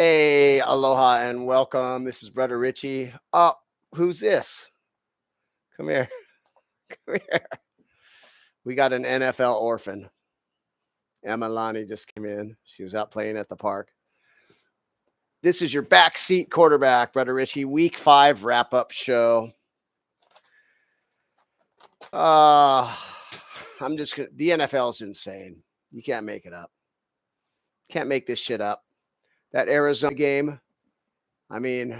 Hey, aloha and welcome. This is Brother Richie. Oh, who's this? Come here. Come here. We got an NFL orphan. Emma Lani just came in. She was out playing at the park. This is your backseat quarterback, Brother Richie. Week 5 wrap-up show. I'm just gonna. The NFL is insane. You can't make it up. Can't make this shit up. That Arizona game. I mean,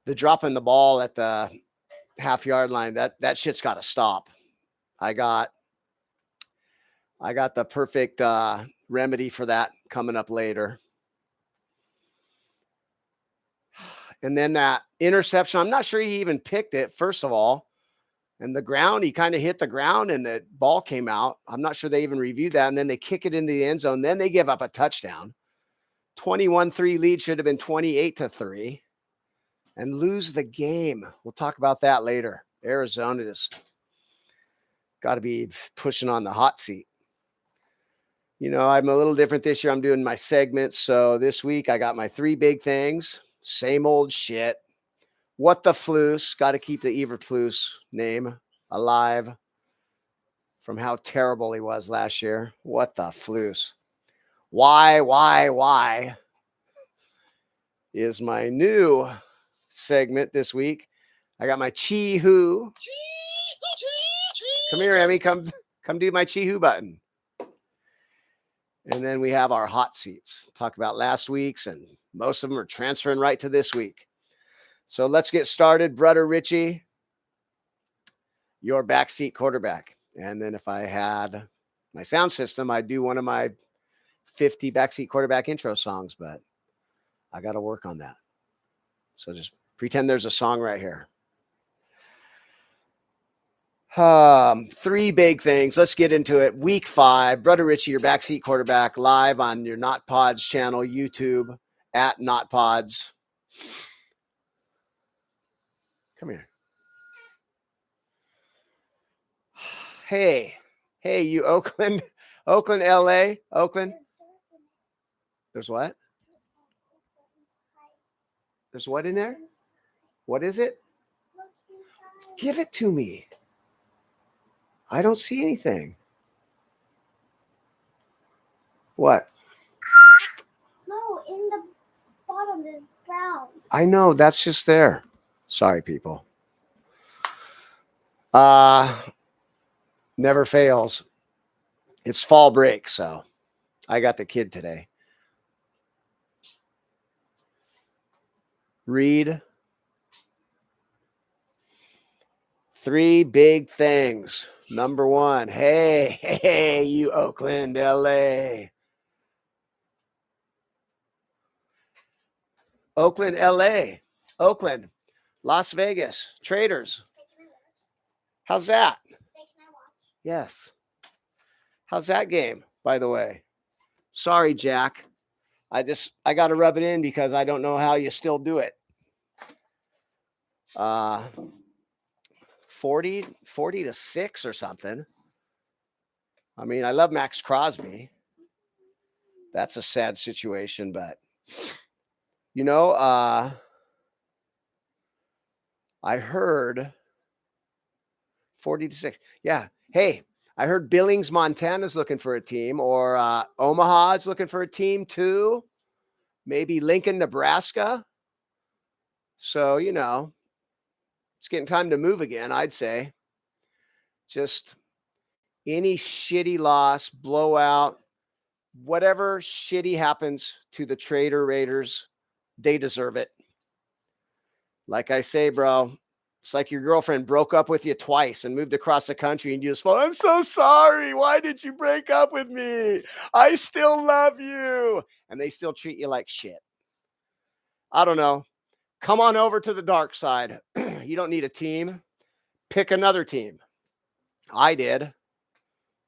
the dropping the ball at the half-yard line. That shit's got to stop. I got the perfect remedy for that coming up later. And then that interception, I'm not sure he even picked it, first of all. And the ground, he kind of hit the ground and the ball came out. I'm not sure they even reviewed that. And then they kick it into the end zone. Then they give up a touchdown. 21-3 lead should have been 28-3 and lose the game. We'll talk about that later. Arizona just got to be pushing on the hot seat. You know, I'm a little different this year. I'm doing my segments. So this week I got my 3 big things. Same old shit. What the Fluss. Got to keep the Fluss name alive from how terrible he was last year. What the Fluss. Why is my new segment this week. I got my Chee Hoo. Come here, Emmy. Come do my Chee Hoo button. And then we have our hot seats. Talk about last week's, and most of them are transferring right to this week. So let's get started. Brother Richie, your backseat quarterback. And then if I had my sound system, I'd do one of my 50 backseat quarterback intro songs, but I got to work on that. So just pretend there's a song right here. 3 big things. Let's get into it. Week 5, Brother Richie, your backseat quarterback, live on your Not Pods channel, YouTube at Not Pods. Come here. Hey, you Oakland, LA, Oakland. There's what? There's what in there? What is it? Give it to me. I don't see anything. What? No, in the bottom is brown. I know, that's just there. Sorry, people. Never fails. It's fall break, so I got the kid today. Read 3 big things. Number 1, hey, you Oakland, LA. Oakland, LA. Oakland, Las Vegas, Traders. How's that? Yes. How's that game, by the way? Sorry, Jack. I got to rub it in because I don't know how you still do it. 40-6 or something. I mean, I love Max Crosby. That's a sad situation, but you know, I heard 40-6. Yeah. Hey, I heard Billings, Montana's looking for a team, or Omaha's looking for a team too. Maybe Lincoln, Nebraska. So, you know, it's getting time to move again, I'd say. Just any shitty loss, blowout, whatever shitty happens to the Trader Raiders, they deserve it. Like I say, bro, it's like your girlfriend broke up with you twice and moved across the country and you just thought, I'm so sorry. Why did you break up with me? I still love you. And they still treat you like shit. I don't know. Come on over to the dark side. You don't need a team. Pick another team. I did.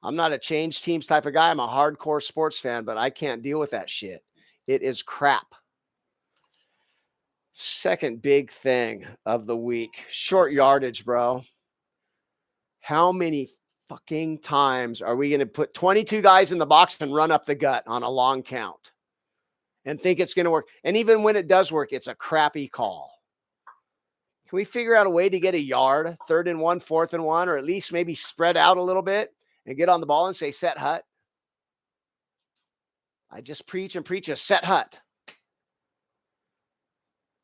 I'm not a change teams type of guy. I'm a hardcore sports fan, but I can't deal with that shit. It is crap. Second big thing of the week, short yardage, bro. How many fucking times are we going to put 22 guys in the box and run up the gut on a long count? and think it's going to work. And even when it does work, it's a crappy call. Can we figure out a way to get a yard, 3rd and 1, 4th and 1, or at least maybe spread out a little bit and get on the ball and say set hut? I just preach and preach a set hut.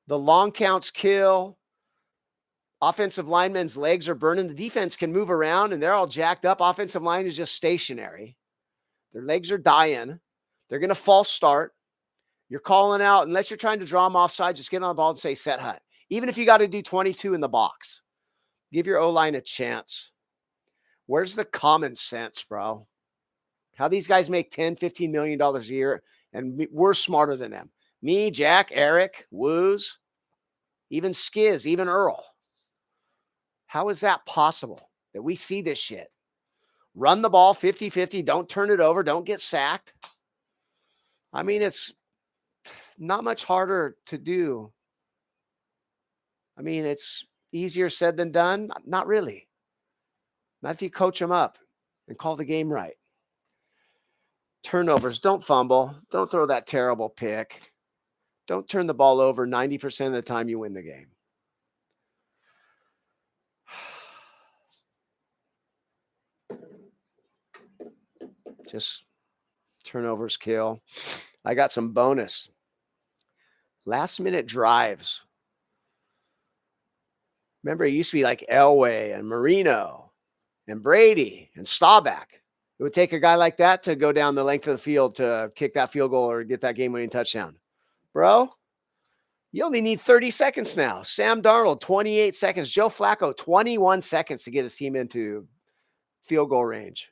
The long counts kill. Offensive linemen's legs are burning. The defense can move around and they're all jacked up. Offensive line is just stationary. Their legs are dying. They're going to false start. You're calling out, unless you're trying to draw them offside, just get on the ball and say set hut. Even if you got to do 22 in the box, give your O-line a chance. Where's the common sense, bro? How these guys make $10, $15 million a year, and we're smarter than them. Me, Jack, Eric, Woos, even Skiz, even Earl. How is that possible that we see this shit? Run the ball 50-50, don't turn it over, don't get sacked. I mean, it's not much harder to do. I mean, it's easier said than done. Not really. Not if you coach them up and call the game right. Turnovers, don't fumble. Don't throw that terrible pick. Don't turn the ball over 90% of the time you win the game. Just turnovers kill. I got some bonus. Last minute drives. Remember, it used to be like Elway and Marino and Brady and Staubach. It would take a guy like that to go down the length of the field to kick that field goal or get that game-winning touchdown. Bro, you only need 30 seconds now. Sam Darnold, 28 seconds. Joe Flacco, 21 seconds to get his team into field goal range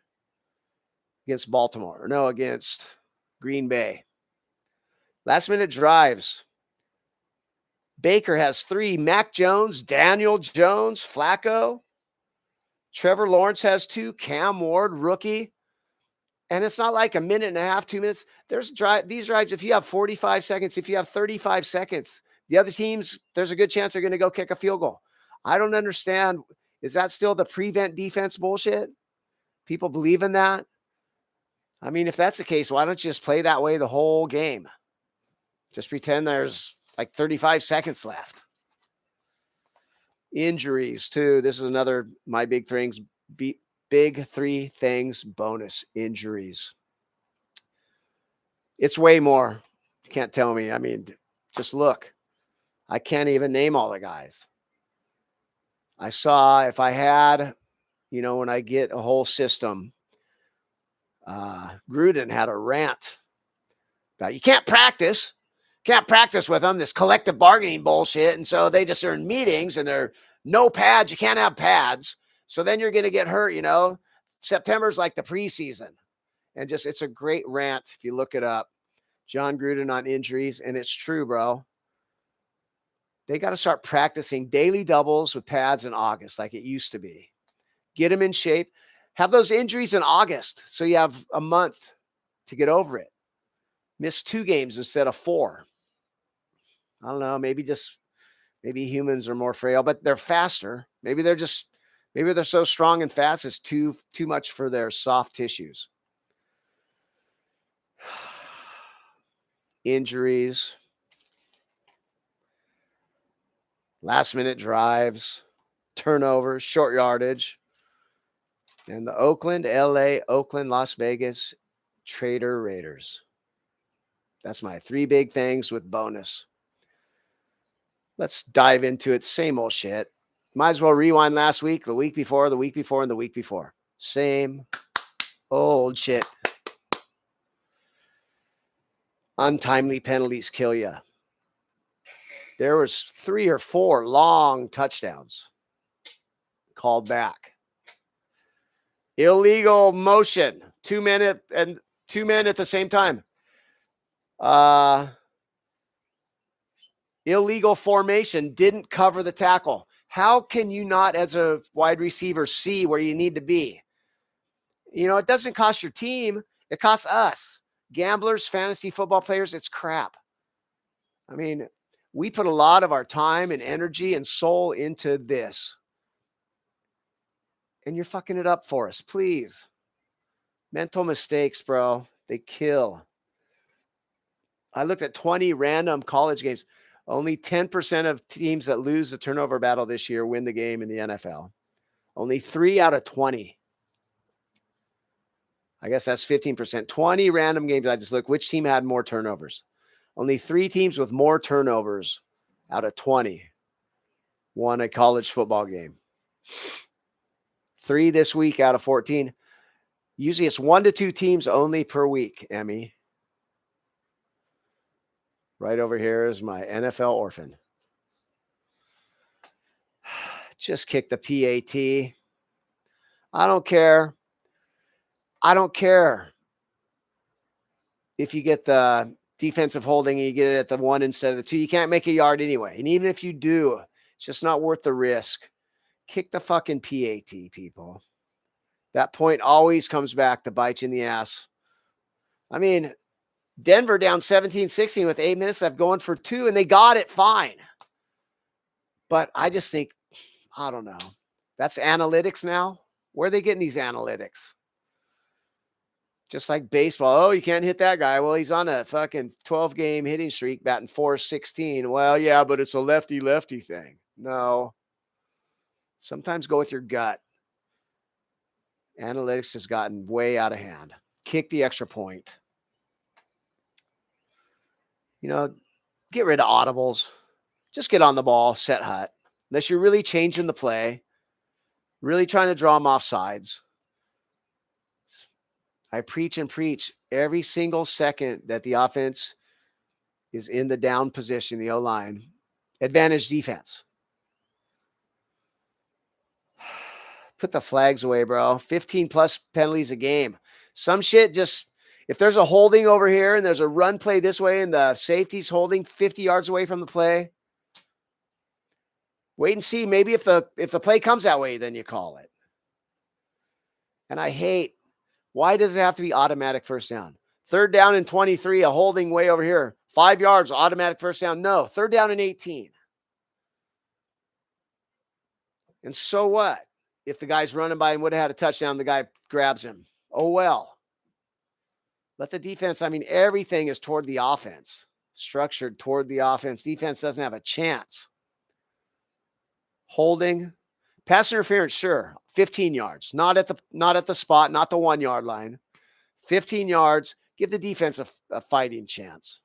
against Baltimore. No, against Green Bay. Last-minute drives. Baker has 3. Mac Jones, Daniel Jones, Flacco. Trevor Lawrence has 2. Cam Ward, rookie. And it's not like a minute and a half, 2 minutes. There's these drives, if you have 45 seconds, if you have 35 seconds, the other teams, there's a good chance they're going to go kick a field goal. I don't understand. Is that still the prevent defense bullshit? People believe in that? I mean, if that's the case, why don't you just play that way the whole game? Just pretend there's like 35 seconds left. Injuries, too. This is another my big things. Big 3 things bonus: injuries. It's way more. You can't tell me. I mean, just look. I can't even name all the guys. I saw, if I had, when I get a whole system, Gruden had a rant about you can't practice with them, this collective bargaining bullshit. And so they just are in meetings and they're no pads. You can't have pads. So then you're going to get hurt, September's like the preseason. And just, it's a great rant if you look it up. John Gruden on injuries. And it's true, bro. They got to start practicing daily doubles with pads in August like it used to be. Get them in shape. Have those injuries in August so you have a month to get over it. Miss 2 games instead of 4. I don't know. Maybe humans are more frail, but they're faster. Maybe they're so strong and fast. It's too much for their soft tissues. Injuries. Last minute drives. Turnovers. Short yardage. And the Oakland, LA, Oakland, Las Vegas Trader Raiders. That's my 3 big things with bonus. Let's dive into it. Same old shit. Might as well rewind last week, the week before, and the week before. Same old shit. Untimely penalties kill you. There was 3 or 4 long touchdowns called back. Illegal motion. 2 men at the same time. Illegal formation, didn't cover the tackle. How can you not, as a wide receiver, see where you need to be? It doesn't cost your team. It costs us. Gamblers, fantasy football players, it's crap. I mean, we put a lot of our time and energy and soul into this. And you're fucking it up for us, please. Mental mistakes, bro. They kill. I looked at 20 random college games. Only 10% of teams that lose the turnover battle this year win the game in the NFL. Only 3 out of 20. I guess that's 15%. 20 random games. I just looked. Which team had more turnovers? Only 3 teams with more turnovers out of 20 won a college football game. 3 this week out of 14. Usually it's 1 to 2 teams only per week, Emmy. Right over here is my NFL orphan. Just kick the PAT. I don't care. I don't care if you get the defensive holding and you get it at the 1 instead of the 2. You can't make a yard anyway. And even if you do, it's just not worth the risk. Kick the fucking PAT, people. That point always comes back to bite you in the ass. I mean, Denver down 17-16 with 8 minutes left, going for 2, and they got it fine. But I just think, I don't know. That's analytics now. Where are they getting these analytics? Just like baseball. Oh, you can't hit that guy. Well, he's on a fucking 12-game hitting streak, batting .416. Well, yeah, but it's a lefty-lefty thing. No. Sometimes go with your gut. Analytics has gotten way out of hand. Kick the extra point. Get rid of audibles. Just get on the ball, set hut. Unless you're really changing the play, really trying to draw them off sides. I preach and preach every single second that the offense is in the down position, the O-line. Advantage defense. Put the flags away, bro. 15 plus penalties a game. Some shit just, if there's a holding over here and there's a run play this way and the safety's holding 50 yards away from the play, wait and see. Maybe if the play comes that way, then you call it. And I hate, why does it have to be automatic first down? 3rd down and 23, a holding way over here. 5 yards, automatic first down. No, 3rd down and 18. And so what? If the guy's running by and would have had a touchdown, the guy grabs him. Oh, well. Let the defense, everything is toward the offense. Structured toward the offense. Defense doesn't have a chance. Holding. Pass interference, sure. 15 yards. Not at the spot, not the 1 yard line. 15 yards. Give the defense a fighting chance.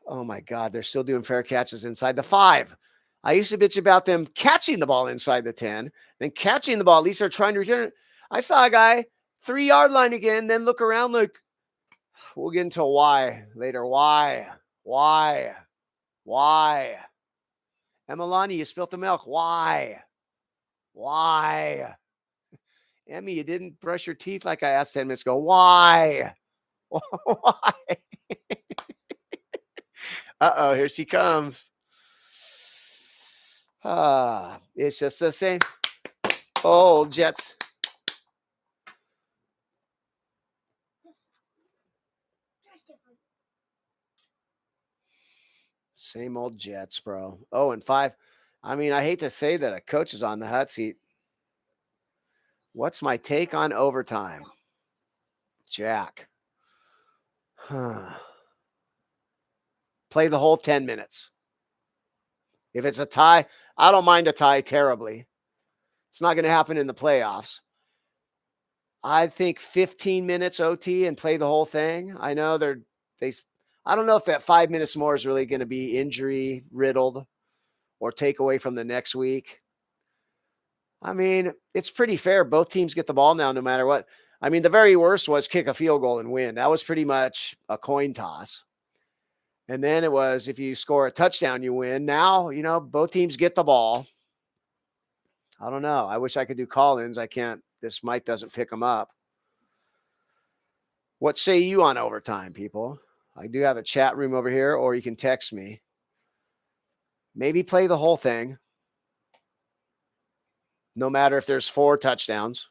Oh my God, they're still doing fair catches inside the 5. I used to bitch about them catching the ball inside the 10, then catching the ball. At least they're trying to return it. I saw a guy 3 yard line again, then look around like, we'll get into why later. Why? Emalani, you spilt the milk. Why? Emmy, you didn't brush your teeth like I asked 10 minutes ago. Why? Why? Uh-oh, here she comes. It's just the same old Jets. Same old Jets, bro. 0-5. I hate to say that a coach is on the hot seat. What's my take on overtime? Jack. Play the whole 10 minutes. If it's a tie, I don't mind a tie terribly. It's not going to happen in the playoffs. I think 15 minutes OT and play the whole thing. I know I don't know if that 5 minutes more is really going to be injury riddled or take away from the next week. It's pretty fair. Both teams get the ball now, no matter what. The very worst was kick a field goal and win. That was pretty much a coin toss. And then it was, if you score a touchdown, you win. Now, both teams get the ball. I don't know. I wish I could do call-ins. I can't. This mic doesn't pick them up. What say you on overtime, people? I do have a chat room over here, or you can text me. Maybe play the whole thing. No matter if there's 4 touchdowns.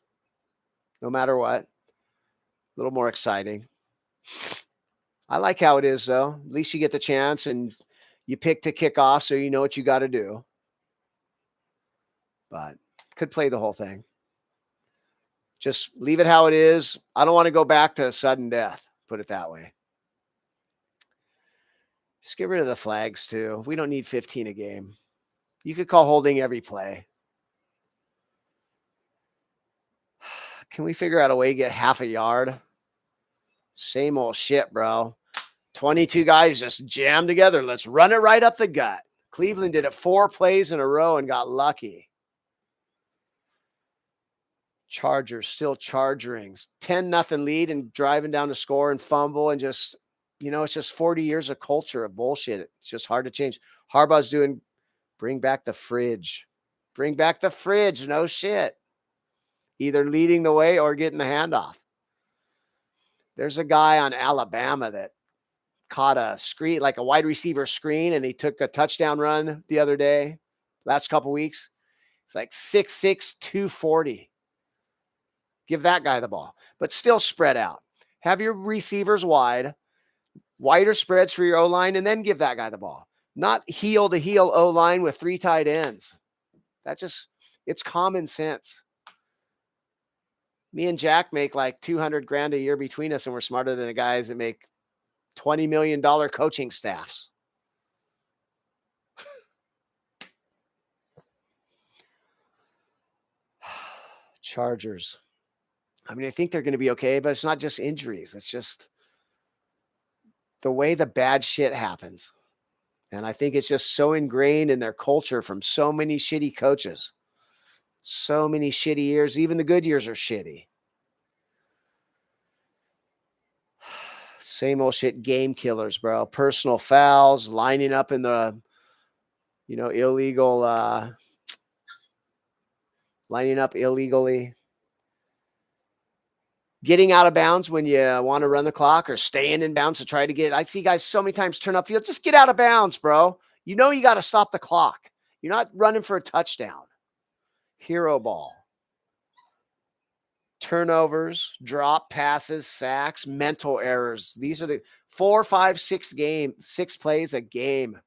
No matter what. A little more exciting. I like how it is, though. At least you get the chance and you pick to kick off, so you know what you got to do. But could play the whole thing. Just leave it how it is. I don't want to go back to sudden death. Put it that way. Just get rid of the flags too. We don't need 15 a game. You could call holding every play. Can we figure out a way to get half a yard? Same old shit, bro. 22 guys just jammed together. Let's run it right up the gut. Cleveland did it 4 plays in a row and got lucky. Chargers still charging. 10-0 lead and driving down to score and fumble and just, it's just 40 years of culture of bullshit. It's just hard to change. Harbaugh's doing bring back the fridge. Bring back the fridge. No shit. Either leading the way or getting the handoff. There's a guy on Alabama that caught a screen, like a wide receiver screen, and he took a touchdown run the other day, last couple weeks. It's like 6'6", 240. Give that guy the ball, but still spread out. Have your receivers wide, wider spreads for your O-line, and then give that guy the ball. Not heel to heel O-line with 3 tight ends. It's common sense. Me and Jack make like $200,000 a year between us, and we're smarter than the guys that make $20 million coaching staffs. Chargers. I mean, I think they're going to be okay, but it's not just injuries. It's just the way the bad shit happens. And I think it's just so ingrained in their culture from so many shitty coaches. So many shitty years. Even the good years are shitty. Same old shit. Game killers, bro. Personal fouls, lining up in the, illegal, lining up illegally. Getting out of bounds when you want to run the clock or staying in bounds to try to get. I see guys so many times turn up field. Just get out of bounds, bro. You got to stop the clock. You're not running for a touchdown. Hero ball. Turnovers, drop passes, sacks, mental errors. These are the 4, 5, 6 plays a game.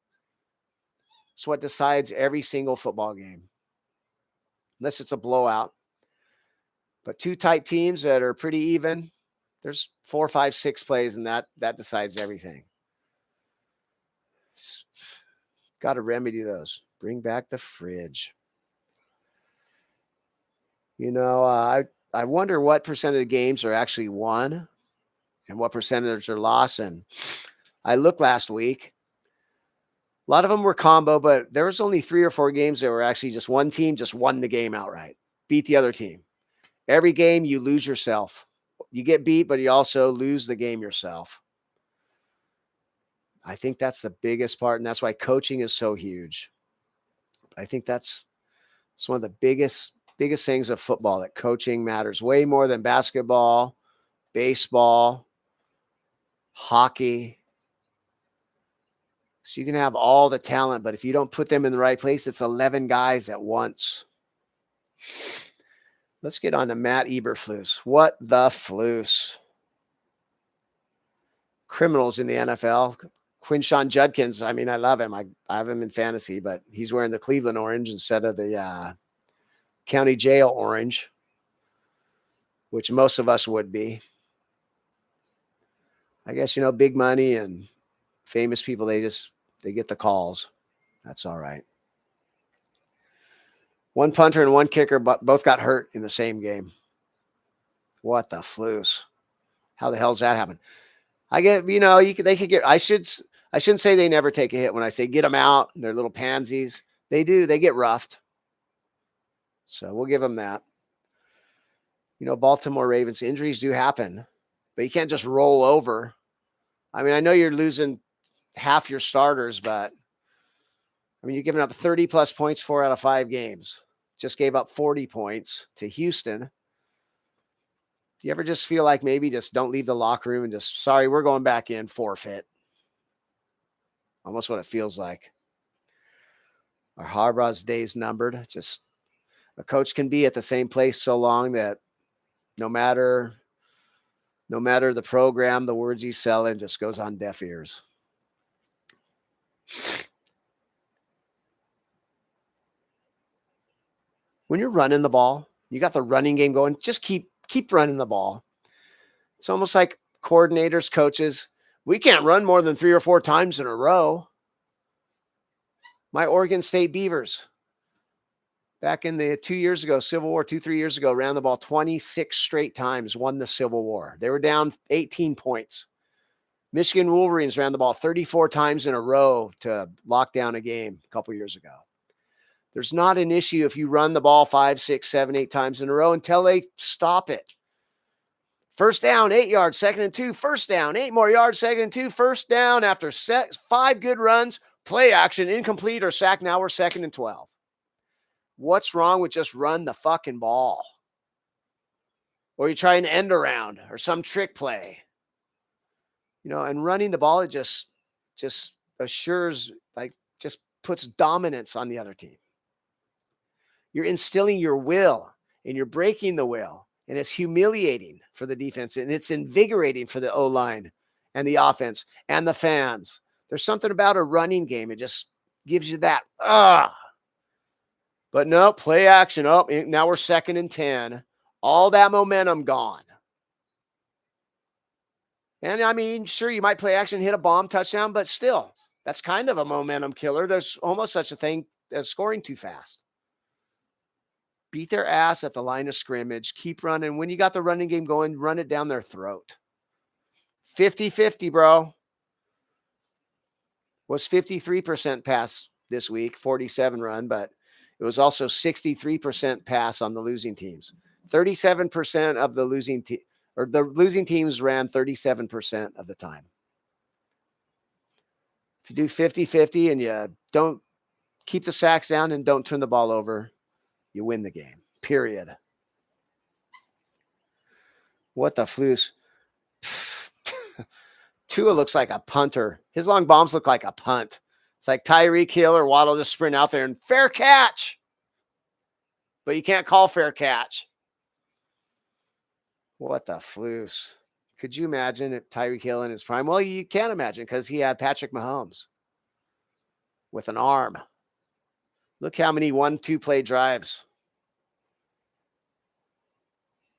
It's what decides every single football game. Unless it's a blowout. But 2 tight teams that are pretty even, there's 4, 5, 6 plays, and that decides everything. Got to remedy those. Bring back the fridge. I wonder what percentage of games are actually won and what percentage are lost. And I looked last week. A lot of them were combo, but there was only 3 or 4 games that were actually just one team just won the game outright, beat the other team. Every game you lose yourself. You get beat, but you also lose the game yourself. I think that's the biggest part, and that's why coaching is so huge. I think it's one of the biggest things of football, that coaching matters way more than basketball, baseball, hockey. So you can have all the talent, but if you don't put them in the right place, it's 11 guys at once. Let's get on to Matt Eberflus. What the Fluss? Criminals in the NFL. Quinshawn Judkins. I mean, I love him. I have him in fantasy, but he's wearing the Cleveland orange instead of the county jail orange, which most of us would be. I guess, big money and famous people, they get the calls. That's all right. One punter and one kicker, but both got hurt in the same game. What the Fluss? How the hell's that happen? I get, they could get, I shouldn't say they never take a hit when I say get them out. They're little pansies. They do. They get roughed. So we'll give them that. Baltimore Ravens, injuries do happen, but you can't just roll over. I mean, I know you're losing half your starters, but you're giving up 30 plus points 4 out of 5 games. Just gave up 40 points to Houston. Do you ever just feel like maybe just don't leave the locker room and just, sorry, we're going back in, forfeit? Almost what it feels like. Are Harbaugh's days numbered? Just a coach can be at the same place so long that no matter the program, the words he's selling just goes on deaf ears. When you're running the ball, you got the running game going, just keep running the ball. It's almost like coordinators, coaches, we can't run more than 3 or 4 times in a row. My Oregon State Beavers, back in the 2 years ago, Civil War, 2, 3 years ago, ran the ball 26 straight times, won the Civil War. They were down 18 points. Michigan Wolverines ran the ball 34 times in a row to lock down a game a couple years ago. There's not an issue if you run the ball 5, 6, 7, 8 times in a row until they stop it. First down, 8 yards, 2nd and 2. First down, 8 more yards, 2nd and 2. First down after 5 good runs, play action, incomplete, or sack. Now we're 2nd and 12. What's wrong with just run the fucking ball? Or you try an end around or some trick play. And running the ball, it just assures, just puts dominance on the other team. You're instilling your will and you're breaking the will. And it's humiliating for the defense. And it's invigorating for the O-line and the offense and the fans. There's something about a running game. It just gives you that. But no, play action. Oh, now we're 2nd and 10. All that momentum gone. And I mean, sure, you might play action, hit a bomb touchdown, but still, that's kind of a momentum killer. There's almost such a thing as scoring too fast. Beat their ass at the line of scrimmage. Keep running. When you got the running game going, run it down their throat. 50-50, bro. Was 53% pass this week, 47 run, but it was also 63% pass on the losing teams. 37% of the losing teams ran 37% of the time. If you do 50-50 and you don't keep the sacks down and don't turn the ball over, you win the game, period. What the Fluss? Tua looks like a punter. His long bombs look like a punt. It's like Tyreek Hill or Waddle just sprint out there and fair catch. But you can't call fair catch. What the Fluss? Could you imagine if Tyreek Hill in his prime? Well, you can't imagine because he had Patrick Mahomes with an arm. Look how many 1-2 play drives.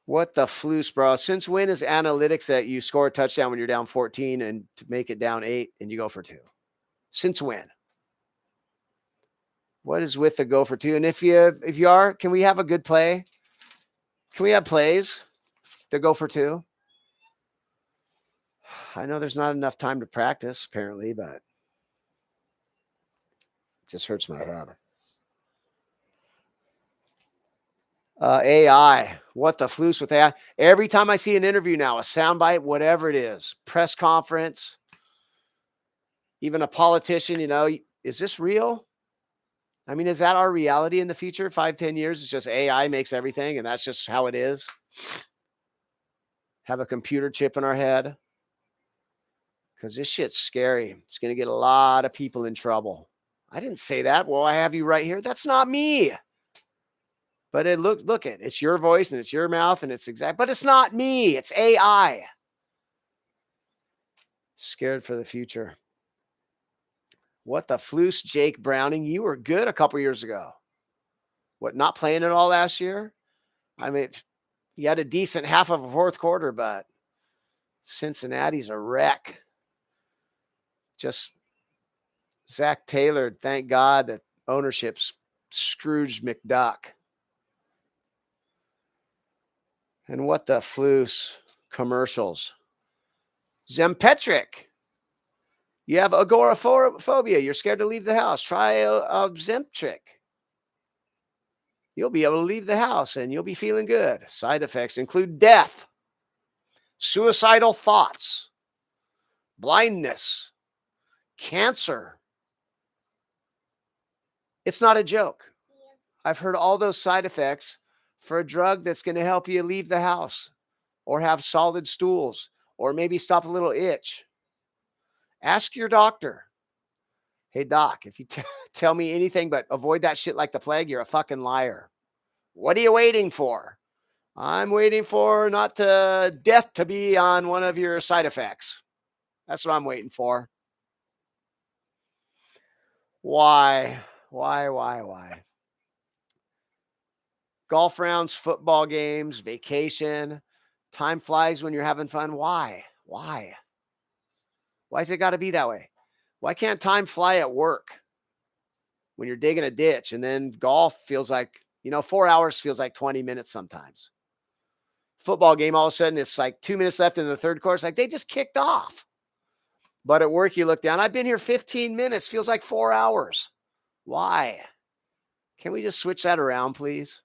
What the Fluss, bro? Since when is analytics that you score a touchdown when you're down 14 and to make it down 8 and you go for 2? Since when? What is with the go for 2? And if you are, can we have a good play? Can we have plays to go for 2? I know there's not enough time to practice, apparently, but it just hurts my head. AI. What the Fluss with AI? Every time I see an interview now, a soundbite, whatever it is, press conference, even a politician, is this real? I mean, is that our reality in the future? 5, 10 years, it's just AI makes everything, and that's just how it is. Have a computer chip in our head. Because this shit's scary. It's going to get a lot of people in trouble. I didn't say that. Well, I have you right here. That's not me. But look it. It's your voice and it's your mouth and it's exact. But it's not me. It's AI. Scared for the future. What the Fluss, Jake Browning? You were good a couple years ago. What, not playing at all last year? I mean, you had a decent half of a fourth quarter, but Cincinnati's a wreck. Just Zach Taylor, thank God that ownership's Scrooge McDuck. And what the Fluss commercials. Zempetric. You have agoraphobia. You're scared to leave the house. Try Zempetric. You'll be able to leave the house and you'll be feeling good. Side effects include death, suicidal thoughts, blindness, cancer. It's not a joke. I've heard all those side effects for a drug that's going to help you leave the house or have solid stools or maybe stop a little itch. Ask your doctor. Hey, doc, if you tell me anything but avoid that shit like the plague, you're a fucking liar. What are you waiting for? I'm waiting for death to be on one of your side effects. That's what I'm waiting for. Why? Golf rounds, football games, vacation. Time flies when you're having fun. Why? Why? Why's it got to be that way? Why can't time fly at work when you're digging a ditch, and then golf feels like, 4 hours feels like 20 minutes sometimes. Football game, all of a sudden, it's like 2 minutes left in the third quarter. It's like they just kicked off. But at work, you look down, I've been here 15 minutes, feels like 4 hours. Why? Can we just switch that around, please?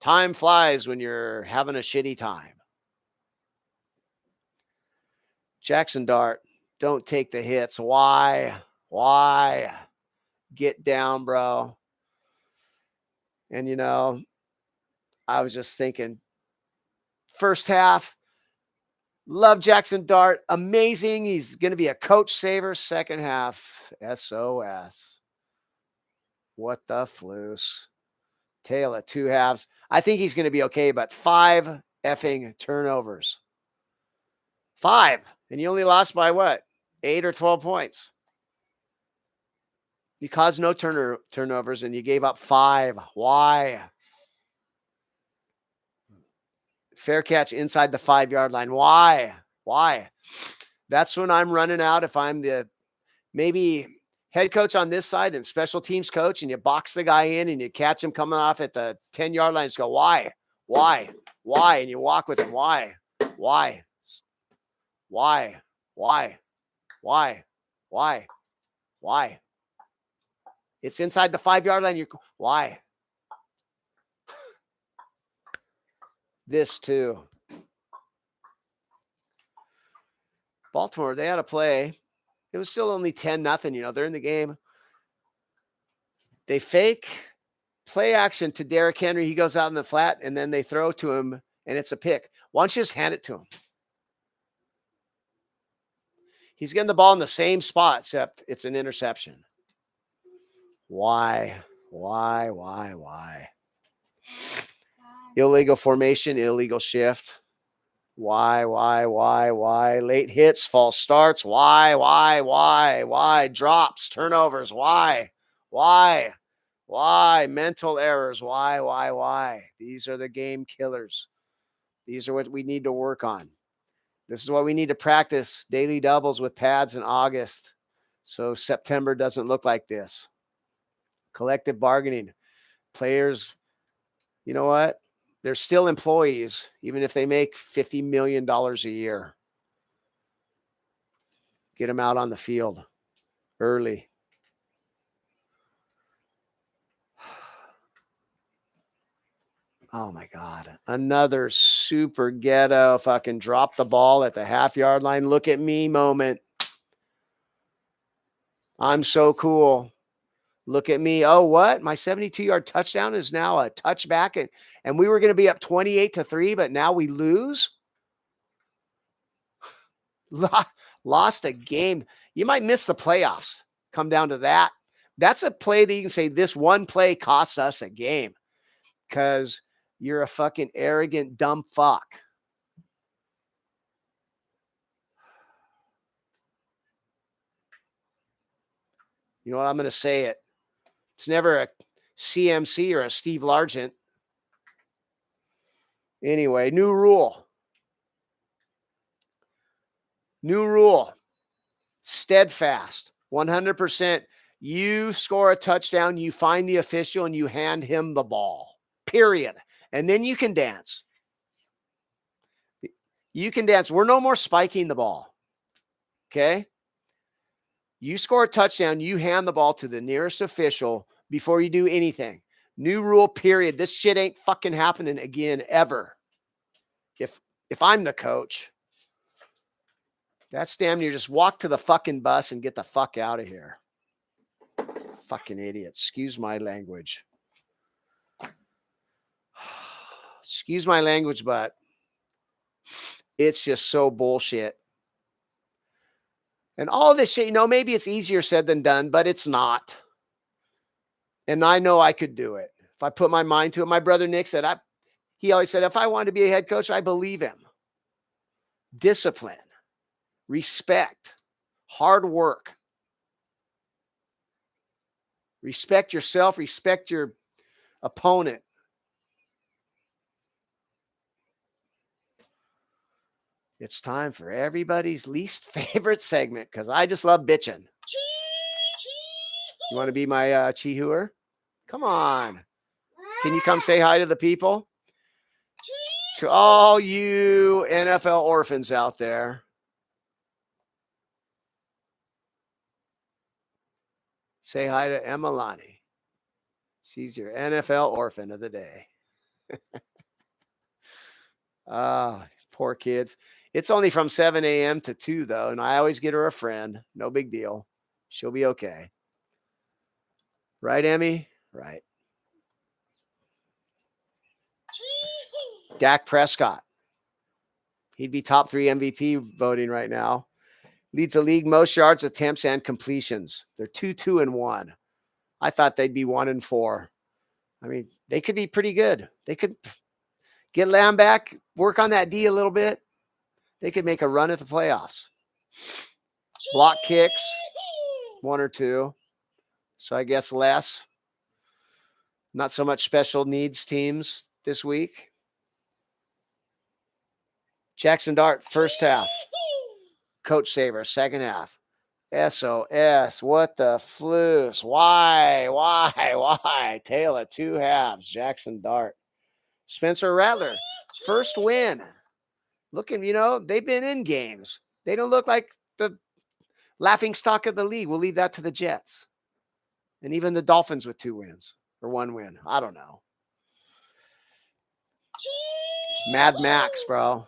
Time flies when you're having a shitty time. Jackson Dart, don't take the hits. Why? Get down, bro. And, I was just thinking, first half, love Jackson Dart. Amazing. He's going to be a coach saver. Second half, SOS. What the Fluss? Tale of two halves. I think he's going to be okay, but 5 effing turnovers. 5. And you only lost by what? 8 or 12 points. You caused no turnovers and you gave up 5. Why? Fair catch inside the 5-yard line. Why? That's when I'm running out. If I'm the maybe head coach on this side and special teams coach, and you box the guy in and you catch him coming off at the 10-yard line, just go, why? And you walk with him. Why? It's inside the 5-yard line. Why? This too. Baltimore, they had a play. It was still only 10-0. They're in the game. They fake play action to Derrick Henry. He goes out in the flat, and then they throw to him, and it's a pick. Why don't you just hand it to him? He's getting the ball in the same spot, except it's an interception. Why? Illegal formation, illegal shift. Why? Late hits, false starts. Why? Drops, turnovers. Why? Mental errors. Why? These are the game killers. These are what we need to work on. This is what we need to practice daily doubles with pads in August, so September doesn't look like this. Collective bargaining. Players, you know what? They're still employees, even if they make $50 million a year. Get them out on the field early. Oh, my God. Another super ghetto fucking drop the ball at the half-yard line. Look at me moment. I'm so cool. Look at me. Oh, what? My 72-yard touchdown is now a touchback, and we were going to be up 28-3, but now we lose? Lost a game. You might miss the playoffs. Come down to that. That's a play that you can say this one play costs us a game because you're a fucking arrogant, dumb fuck. You know what? I'm going to say it. It's never a CMC or a Steve Largent. Anyway, new rule. Steadfast. 100%. You score a touchdown, you find the official, and you hand him the ball. Period. And then you can dance. We're no more spiking the ball. Okay? You score a touchdown, you hand the ball to the nearest official before you do anything. New rule, period. This shit ain't fucking happening again ever. If I'm the coach, that's damn near just walk to the fucking bus and get the fuck out of here. Fucking idiot. Excuse my language. Excuse my language, but it's just so bullshit. And all this shit, maybe it's easier said than done, but it's not. And I know I could do it. If I put my mind to it, my brother Nick said, he always said, if I wanted to be a head coach, I believe him. Discipline, respect, hard work. Respect yourself, respect your opponent. It's time for everybody's least favorite segment because I just love bitching. You want to be my Chee Hooer? Come on. Can you come say hi to the people? To all you NFL orphans out there. Say hi to Emalani. She's your NFL orphan of the day. Poor kids. It's only from 7 a.m. to 2, though, and I always get her a friend. No big deal. She'll be okay. Right, Emmy? Right. Dak Prescott. He'd be top 3 MVP voting right now. Leads the league most yards, attempts, and completions. They're 2-2-1. I thought they'd be 1-4. I mean, they could be pretty good. They could get Lamb back, work on that D a little bit. They could make a run at the playoffs. Block kicks, 1 or 2. So I guess less. Not so much special needs teams this week. Jackson Dart, first half. Coach Saver, second half. SOS. What the Fluss? Why? Tale of 2 halves. Jackson Dart. Spencer Rattler, first win. Looking, they've been in games. They don't look like the laughing stock of the league. We'll leave that to the Jets. And even the Dolphins with 2 wins or 1 win. I don't know. Mad Max, bro.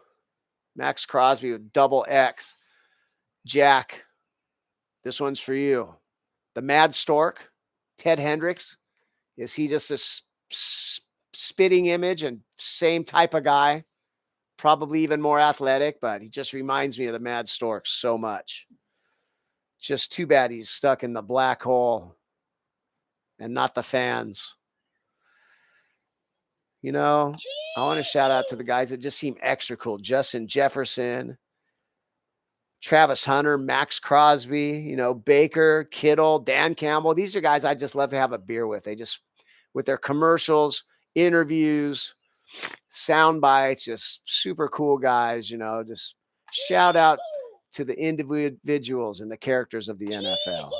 Max Crosby with double X. Jack, this one's for you. The Mad Stork, Ted Hendricks. Is he just a spitting image and same type of guy? Probably even more athletic, but he just reminds me of the Mad Stork so much. Just too bad he's stuck in the black hole and not the fans. I want to shout out to the guys that just seem extra cool. Justin Jefferson, Travis Hunter, Max Crosby, Baker, Kittle, Dan Campbell. These are guys I just love to have a beer with. They just, with their commercials, interviews, sound bites, just super cool guys, just shout out to the individuals and the characters of the NFL.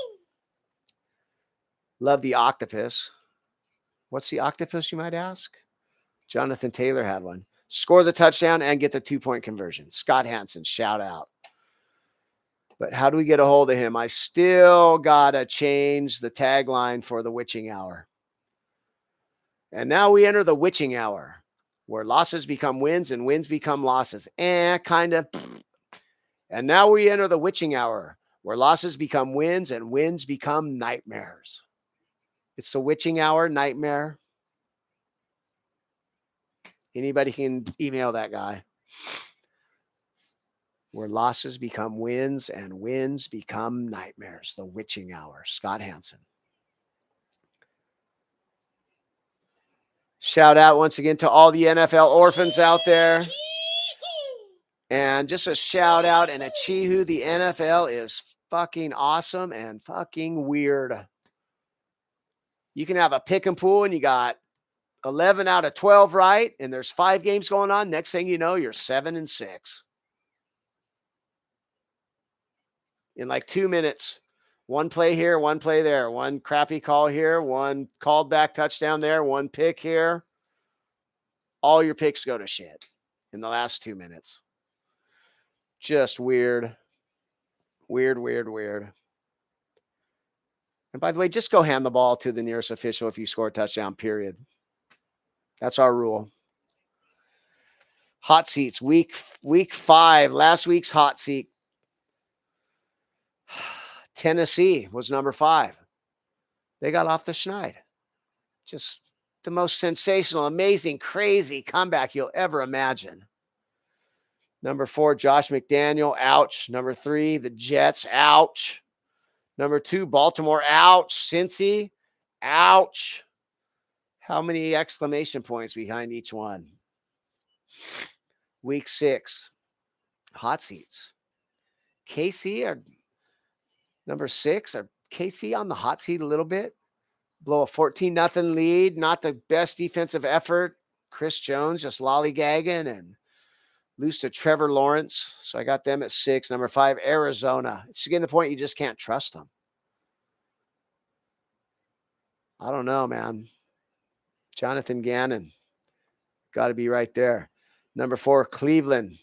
Love the octopus. What's the octopus, you might ask? Jonathan Taylor had one. Score the touchdown and get the 2-point conversion. Scott Hansen, shout out. But how do we get a hold of him? I still got to change the tagline for the witching hour. And now we enter the witching hour, where losses become wins and wins become losses. Kind of. And now we enter the witching hour, where losses become wins and wins become nightmares. It's the witching hour nightmare. Anybody can email that guy. Where losses become wins and wins become nightmares. The witching hour. Scott Hansen. Shout out once again to all the NFL orphans out there. And just a shout out and a Chee Hoo. The NFL is fucking awesome and fucking weird. You can have a pick and pool and you got 11 out of 12 right, and there's 5 games going on. Next thing you know, you're 7-6. In like 2 minutes, one play here, one play there, one crappy call here, one called back touchdown there, one pick here. All your picks go to shit in the last 2 minutes. Just weird. Weird. And by the way, just go hand the ball to the nearest official if you score a touchdown, period. That's our rule. Hot seats, week 5, last week's hot seat. Tennessee was number 5. They got off the schneid. Just the most sensational, amazing, crazy comeback you'll ever imagine. Number 4, Josh McDaniel, ouch. Number 3, the Jets, ouch. Number 2, Baltimore, ouch. Cincy, ouch. How many exclamation points behind each one? Week 6, hot seats. KC are number 6. Are KC on the hot seat a little bit? Blow a 14-0 lead. Not the best defensive effort. Chris Jones just lollygagging and Lose to Trevor Lawrence. So I got them at 6. Number 5, Arizona. It's getting to the point you just can't trust them. I don't know, man. Jonathan Gannon. Got to be right there. Number 4, Cleveland.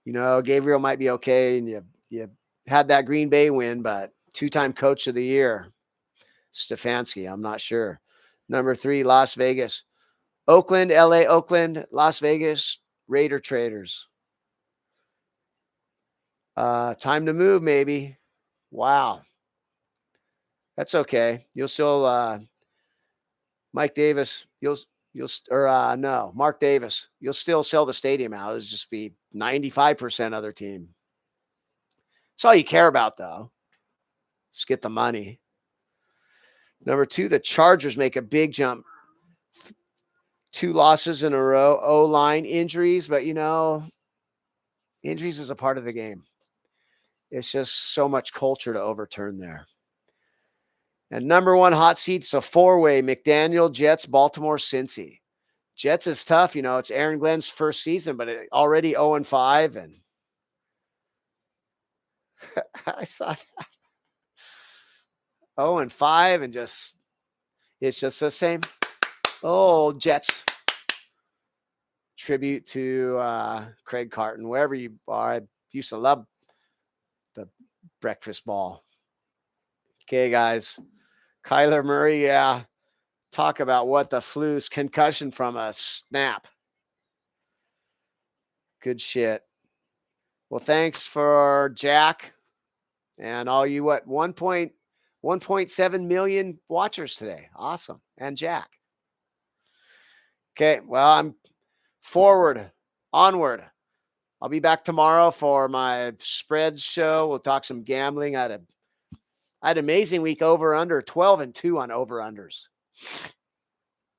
Gabriel might be okay, and you had that Green Bay win, but 2-time coach of the year, Stefanski, I'm not sure. Number 3, Las Vegas. Oakland, LA, Oakland, Las Vegas, Raider Traders. Time to move, maybe. Wow. That's okay. You'll still Mike Davis, Mark Davis, you'll still sell the stadium out. It'll just be 95% other team. That's all you care about, though. Just get the money. Number 2, the Chargers make a big jump. 2 losses in a row. O-line injuries, but injuries is a part of the game. It's just so much culture to overturn there. And number 1 hot seat, it's a 4-way: McDaniel, Jets, Baltimore, Cincy. Jets is tough. It's Aaron Glenn's first season, but already 0-5. And I saw that. 0-5, and it's just the same. Oh, Jets. Tribute to Craig Carton, wherever you are. I used to love the breakfast ball. Okay, guys. Kyler Murray, yeah. Talk about what the Fluss, concussion from a snap. Good shit. Well, thanks for Jack and all you, 1.7 million watchers today. Awesome. And Jack. Okay, well, I'm onward. I'll be back tomorrow for my spreads show. We'll talk some gambling. I had an amazing week over/under, 12-2 on over/unders.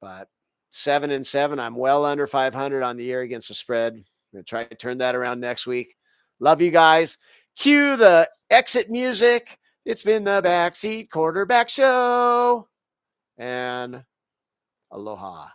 But 7-7, I'm well under 500 on the year against the spread. I'm going to try to turn that around next week. Love you guys. Cue the exit music. It's been the Backseat Quarterback Show. And aloha.